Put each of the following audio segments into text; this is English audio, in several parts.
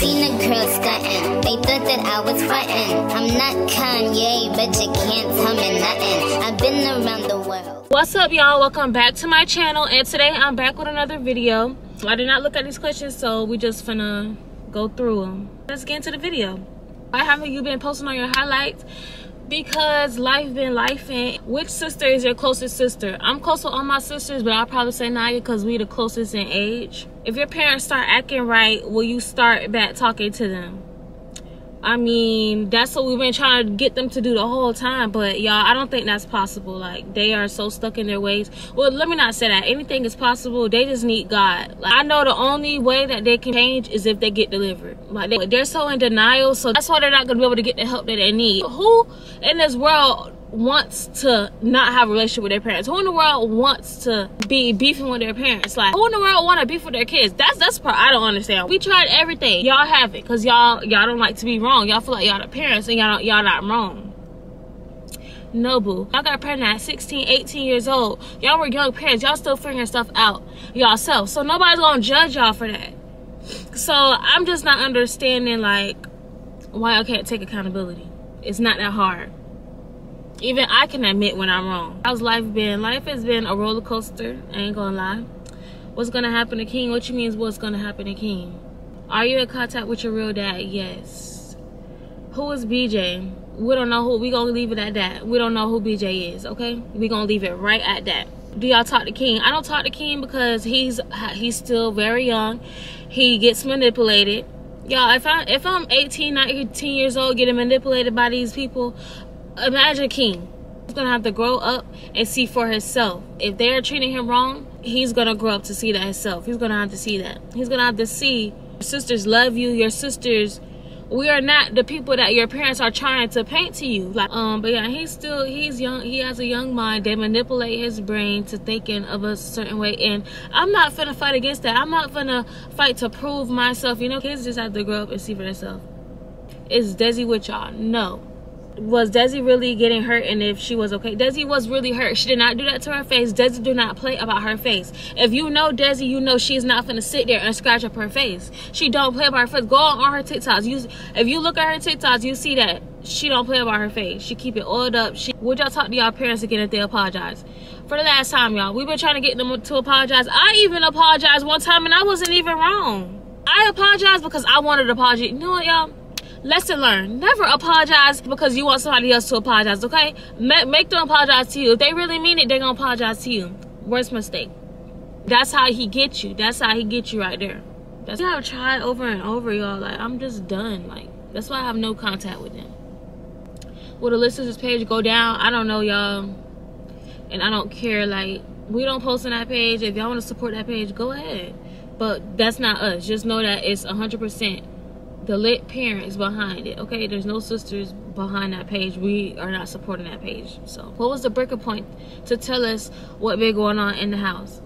seen a girl stunting. They thought that I was frontin'. I'm not Kanye, but you can't tell me nothing. I've been around the world. What's up, y'all? Welcome back to my channel, and today I'm back with another video. I did not look at these questions, so we just finna go through them. Let's get into the video. Why haven't you been posting on your highlights? Because life been lifing. Which sister is your closest sister? I'm close with all my sisters, but I'll probably say Naya because we the closest in age. If your parents start acting right, will you start back talking to them? I mean, that's what we've been trying to get them to do the whole time, but y'all, I don't think that's possible. Like, they are so stuck in their ways. Well, let me not say that. Anything is possible. They just need God. Like, I know the only way that they can change is if they get delivered. Like, they're so in denial, so that's why they're not going to be able to get the help that they need. Who in this world wants to not have a relationship with their parents? Who in the world wants to be beefing with their parents? Like, who in the world want to beef with their kids? That's part I don't understand. We tried everything. Y'all have it because y'all don't like to be wrong. Y'all feel like y'all the parents and y'all not wrong. No, boo. Y'all got pregnant at 16, 18 years old. Y'all were young parents. Y'all still figuring stuff out yourself. So nobody's gonna judge y'all for that. So I'm just not understanding, like, why y'all can't take accountability. It's not that hard. Even I can admit when I'm wrong. How's life been? Life has been a roller coaster. I ain't gonna lie. What's gonna happen to King? What you mean is what's gonna happen to King? Are you in contact with your real dad? Yes. Who is BJ? We don't know who. We gonna leave it at that. We don't know who BJ is, okay? We gonna leave it right at that. Do y'all talk to King? I don't talk to King because he's still very young. He gets manipulated. Y'all, if I'm 18, 19 years old getting manipulated by these people, imagine King. He's gonna have to grow up and see for himself. If they're treating him wrong, he's gonna grow up to see that himself. He's gonna have to see that. He's gonna have to see your sisters love you. Your sisters, we are not the people that your parents are trying to paint to you. Like, but yeah, he's young. He has a young mind. They manipulate his brain to thinking of a certain way, and I'm not finna fight against that. I'm not finna fight to prove myself. You know, kids just have to grow up and see for themselves. Is Desi with y'all? No. Was Desi really getting hurt? And if she was okay, Desi was really hurt. She did not do that to her face. Desi do not play about her face. If you know Desi, you know she's not gonna sit there and scratch up her face. She don't play about her face. Go on her TikToks. If you look at her TikToks, you see that she don't play about her face. She keep it oiled up. Would y'all talk to y'all parents again if they apologize? For the last time, y'all, we've been trying to get them to apologize. I even apologized one time and I wasn't even wrong. I apologized because I wanted to apologize. You know what, y'all? Lesson learned. Never apologize because you want somebody else to apologize, okay? Make them apologize to you. If they really mean it, they're going to apologize to you. Worst mistake. That's how he gets you. That's how he gets you right there. That's what I've tried over and over, y'all. Like, I'm just done. Like, that's why I have no contact with them. Will the listeners page go down? I don't know, y'all. And I don't care. Like, we don't post on that page. If y'all want to support that page, go ahead. But that's not us. Just know that it's 100% the lit parents behind it, okay? There's no sisters behind that page. We are not supporting that page. So what was the breaker point to tell us what been going on in the house?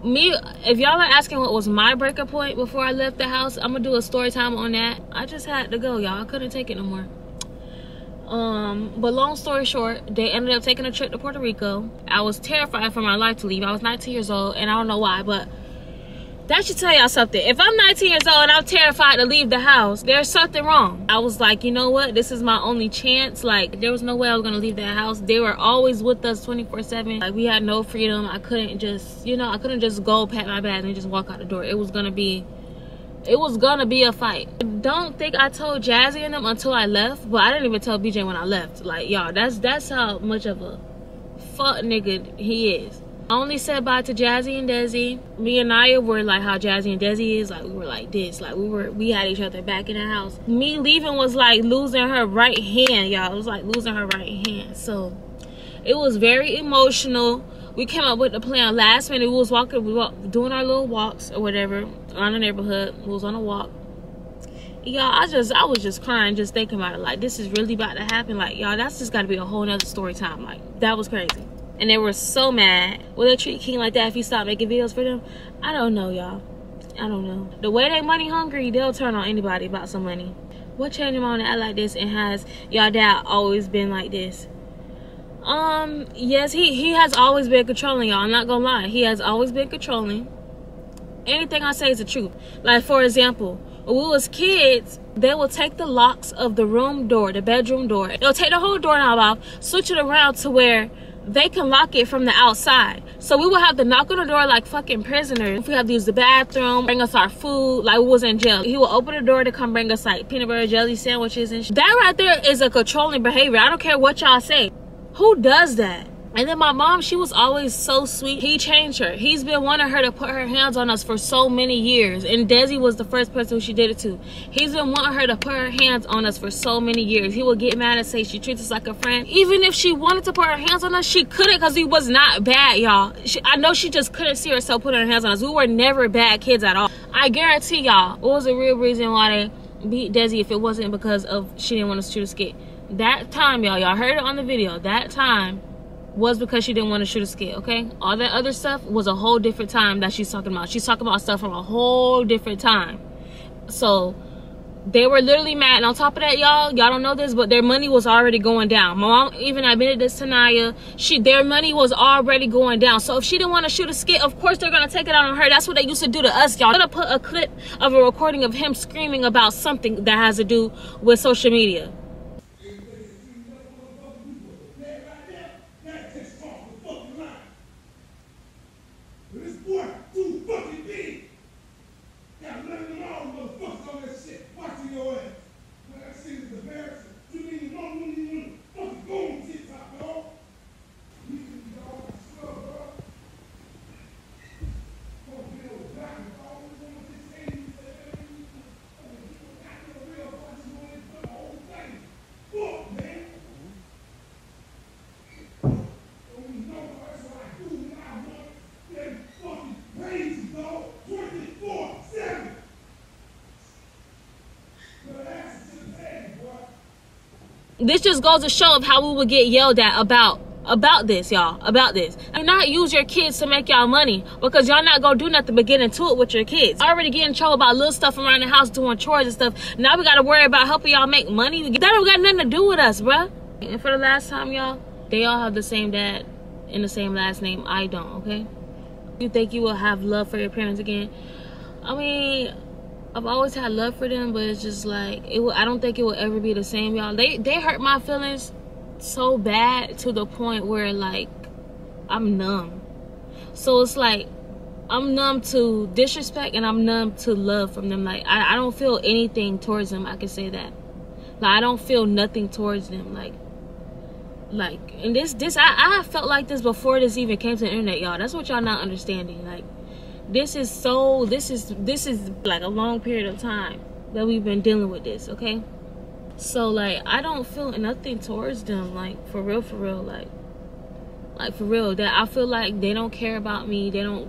If y'all are asking what was my breaker point before I left the house, I'm gonna do a story time on that. I just had to go, y'all. I couldn't take it no more. But long story short, they ended up taking a trip to Puerto Rico. I was terrified for my life to leave. I was 19 years old and I don't know why, but that should tell y'all something. If I'm 19 years old and I'm terrified to leave the house, there's something wrong. I was like, you know what? This is my only chance. Like, there was no way I was going to leave that house. They were always with us 24/7. Like, we had no freedom. I couldn't just, you know, I couldn't just go pack my bags and just walk out the door. It was going to be a fight. Don't think I told Jazzy and them until I left, but I didn't even tell BJ when I left. Like, y'all, that's how much of a fuck nigga he is. I only said bye to Jazzy and Desi. Me and Naya were like how Jazzy and Desi is. Like, we were like this. Like, we had each other back in the house. Me leaving was like losing her right hand, y'all. It was like losing her right hand. So it was very emotional. We came up with the plan last minute. We was doing our little walks or whatever around the neighborhood. We was on a walk. Y'all, I was just crying just thinking about it. Like, this is really about to happen. Like, y'all, that's just got to be a whole nother story time. Like, that was crazy. And they were so mad. Will they treat King like that if he stopped making videos for them? I don't know, y'all. I don't know. The way they money hungry, they'll turn on anybody about some money. What changed him on to act like this, and has y'all dad always been like this? Yes, he has always been controlling, y'all. I'm not gonna lie. He has always been controlling. Anything I say is the truth. Like, for example, when we was kids, they will take the locks of the room door, the bedroom door. They'll take the whole doorknob off, switch it around to where they can lock it from the outside. So we would have to knock on the door like fucking prisoners. If we have to use the bathroom, bring us our food, like we was in jail. He would open the door to come bring us like peanut butter jelly sandwiches and shit. That right there is a controlling behavior. I don't care what y'all say. Who does that? And then my mom, she was always so sweet. He changed her. He's been wanting her to put her hands on us for so many years. And Desi was the first person who she did it to. He's been wanting her to put her hands on us for so many years. He would get mad and say she treats us like a friend. Even if she wanted to put her hands on us, she couldn't, because he was not bad, y'all. I know she just couldn't see herself putting her hands on us. We were never bad kids at all. I guarantee y'all, what was the real reason why they beat Desi if it wasn't because of she didn't want us to shoot a skit? That time, y'all heard it on the video. That time was because she didn't want to shoot a skit, okay? All that other stuff was a whole different time that she's talking about. She's talking about stuff from a whole different time. So they were literally mad. And on top of that, y'all don't know this, but their money was already going down. My mom even admitted this to Naya. Their money was already going down. So if she didn't want to shoot a skit, of course they're gonna take it out on her. That's what they used to do to us, y'all. I'm gonna put a clip of a recording of him screaming about something that has to do with social media. This just goes to show of how we would get yelled at about this, y'all, about this. And not use your kids to make y'all money, because y'all not gonna do nothing but get into it with your kids. Already getting in trouble about little stuff around the house, doing chores and stuff. Now we gotta worry about helping y'all make money. That don't got nothing to do with us, bruh. And for the last time, y'all, they all have the same dad and the same last name. I don't, okay? You think you will have love for your parents again? I mean, I've always had love for them, but it's just like, I don't think it will ever be the same, y'all. They hurt my feelings so bad to the point where, like, I'm numb. So it's like, I'm numb to disrespect and I'm numb to love from them. Like, I don't feel anything towards them. I can say that. Like, I don't feel nothing towards them. Like, and I felt like this before this even came to the internet, y'all. That's what y'all not understanding. Like, this is like a long period of time that we've been dealing with this, okay? So, like, I don't feel nothing towards them, like, for real, like for real. That I feel like they don't care about me. They don't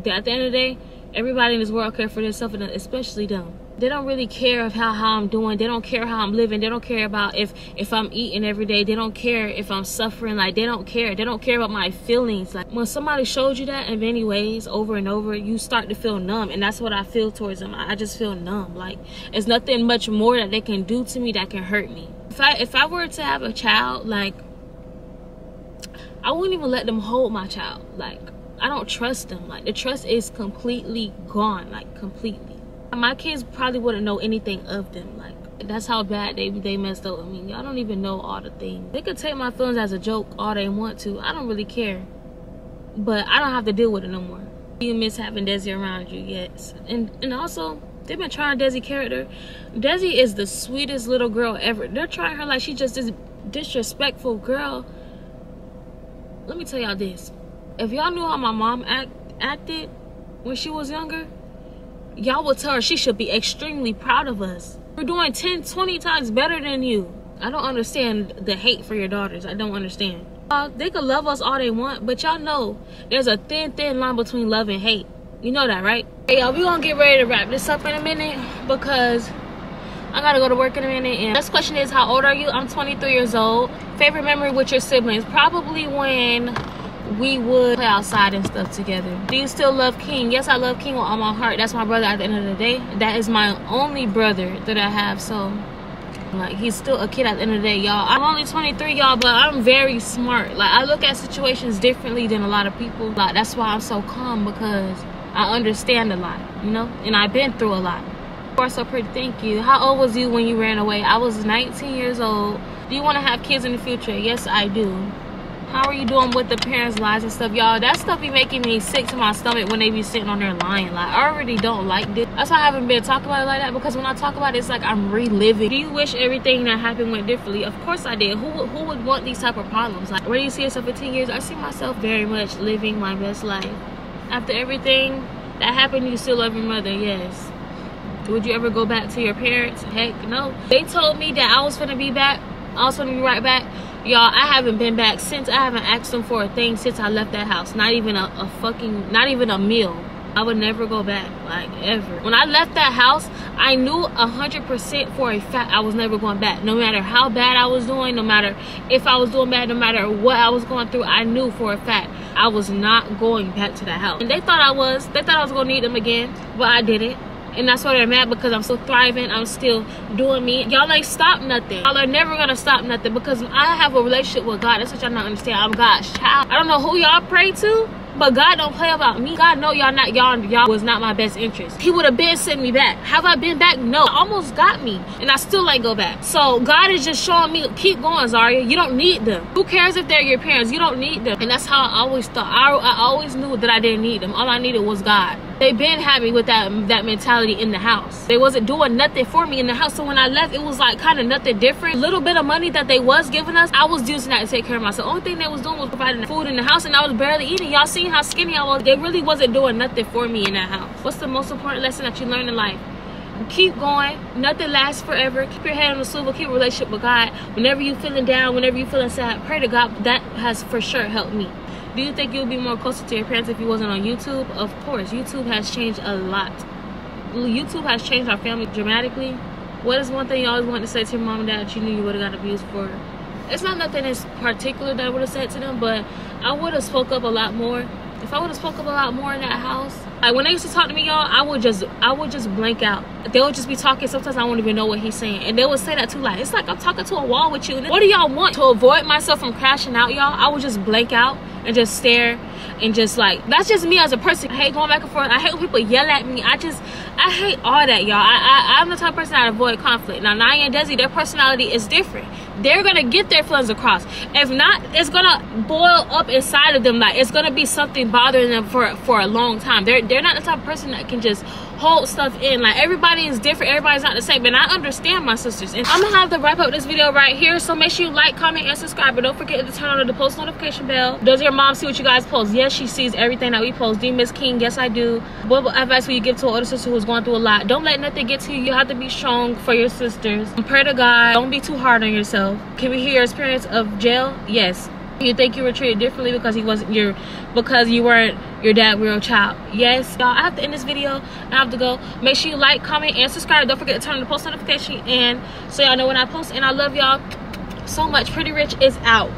at the end of the day, everybody in this world care for themselves, and especially them. They don't really care of how I'm doing. They don't care how I'm living. They don't care about if I'm eating every day. They don't care if I'm suffering. Like, they don't care. They don't care about my feelings. Like, when somebody showed you that in many ways over and over, you start to feel numb. And that's what I feel towards them. I just feel numb. Like, it's nothing much more that they can do to me that can hurt me. If I were to have a child, like, I wouldn't even let them hold my child. Like, I don't trust them. Like, the trust is completely gone. Like, completely. My kids probably wouldn't know anything of them. Like, that's how bad they messed up with me. Y'all don't even know all the things. They could take my feelings as a joke all they want to. I don't really care. But I don't have to deal with it no more. You miss having Desi around you, yes. And also, they've been trying Desi character. Desi is the sweetest little girl ever. They're trying her like she's just this disrespectful girl. Let me tell y'all this. If y'all knew how my mom acted when she was younger, y'all will tell her she should be extremely proud of us. We're doing 10, 20 times better than you. I don't understand the hate for your daughters. I don't understand. They could love us all they want, but y'all know there's a thin line between love and hate. You know that, right? Hey, y'all, we gonna get ready to wrap this up in a minute because I gotta go to work in a minute. And this question is, how old are you? I'm 23 years old. Favorite memory with your siblings? Probably when we would play outside and stuff together. Do you still love King? Yes, I love King with all my heart. That's my brother at the end of the day. That is my only brother that I have. So, like, he's still a kid at the end of the day, y'all. I'm only 23, y'all, but I'm very smart. Like, I look at situations differently than a lot of people. Like, that's why I'm so calm, because I understand a lot, you know? And I've been through a lot. You are so pretty. Thank you. How old was you when you ran away? I was 19 years old. Do you want to have kids in the future? Yes, I do. How are you doing with the parents' lies and stuff? Y'all, that stuff be making me sick to my stomach when they be sitting on there lying. Like, I already don't like this. That's why I haven't been talking about it like that, because when I talk about it, it's like I'm reliving. Do you wish everything that happened went differently? Of course I did. Who would want these type of problems? Like, where do you see yourself in 10 years? I see myself very much living my best life. After everything that happened, you still love your mother, yes. Would you ever go back to your parents? Heck no. They told me that I was gonna be back. I was gonna be right back. Y'all, I haven't been back since. I haven't asked them for a thing since I left that house. Not even not even a meal. I would never go back, like, ever. When I left that house, I knew 100% for a fact I was never going back. No matter how bad I was doing, no matter if I was doing bad, no matter what I was going through, I knew for a fact I was not going back to that house. And they thought I was gonna need them again, but I didn't. And that's why they're mad, because I'm still thriving. I'm still doing me. Y'all ain't stop nothing. Y'all are never gonna stop nothing, because I have a relationship with God. That's what y'all not understand. I'm God's child. I don't know who y'all pray to, but God don't play about me. God know y'all was not my best interest. He would have been sending me back. Have I been back? No. Almost got me, and I still ain't go back. So God is just showing me, keep going, Zaria. You don't need them. Who cares if they're your parents? You don't need them. And that's how I always thought. I always knew that I didn't need them. All I needed was God. They been having with that mentality in the house. They wasn't doing nothing for me in the house. So when I left, it was like kind of nothing different. A little bit of money that they was giving us, I was using that to take care of myself. The only thing they was doing was providing food in the house, and I was barely eating. Y'all seen how skinny I was? They really wasn't doing nothing for me in that house. What's the most important lesson that you learn in life? Keep going. Nothing lasts forever. Keep your head on the swivel. Keep a relationship with God. Whenever you feeling down, whenever you feeling sad, pray to God. That has for sure helped me. Do you think you'll be more closer to your parents if you wasn't on YouTube? Of course. YouTube has changed a lot. YouTube has changed our family dramatically. What is one thing you always wanted to say to your mom and dad that you knew you would have got abused for? It's not nothing in particular that I would have said to them, but I would have spoke up a lot more. If I would have spoke up a lot more in that house, like when they used to talk to me, y'all, I would just blank out. They would just be talking. Sometimes I won't even know what he's saying, and they would say that too. Like, it's like I'm talking to a wall with you. What do y'all want? To avoid myself from crashing out, y'all, I would just blank out and just stare, and just like, that's just me as a person. I hate going back and forth. I hate when people yell at me. I hate all that, y'all. I'm the type of person that avoid conflict. Now, Naya and Desi, their personality is different. They're gonna get their feelings across. If not, it's gonna boil up inside of them. Like, it's gonna be something bothering them for a long time. They're not the type of person that can just hold stuff in. Like, everybody is different. Everybody's not the same. And I understand my sisters. And I'm gonna have to wrap up this video right here. So make sure you like, comment, and subscribe. But don't forget to turn on the post notification bell. Does your mom see what you guys post? Yes, she sees everything that we post. Do you miss King? Yes, I do. What advice will you give to an older sister who's going through a lot? Don't let nothing get to you. You have to be strong for your sisters. Pray to God. Don't be too hard on yourself. Can we hear your experience of jail? Yes. You think you were treated differently because you weren't your dad's real child? Yes. Y'all, I have to end this video. I have to go. Make sure you like, comment, and subscribe. Don't forget to turn on the post notification, and so y'all know when I post. And I love y'all so much. Pretty Rich is out.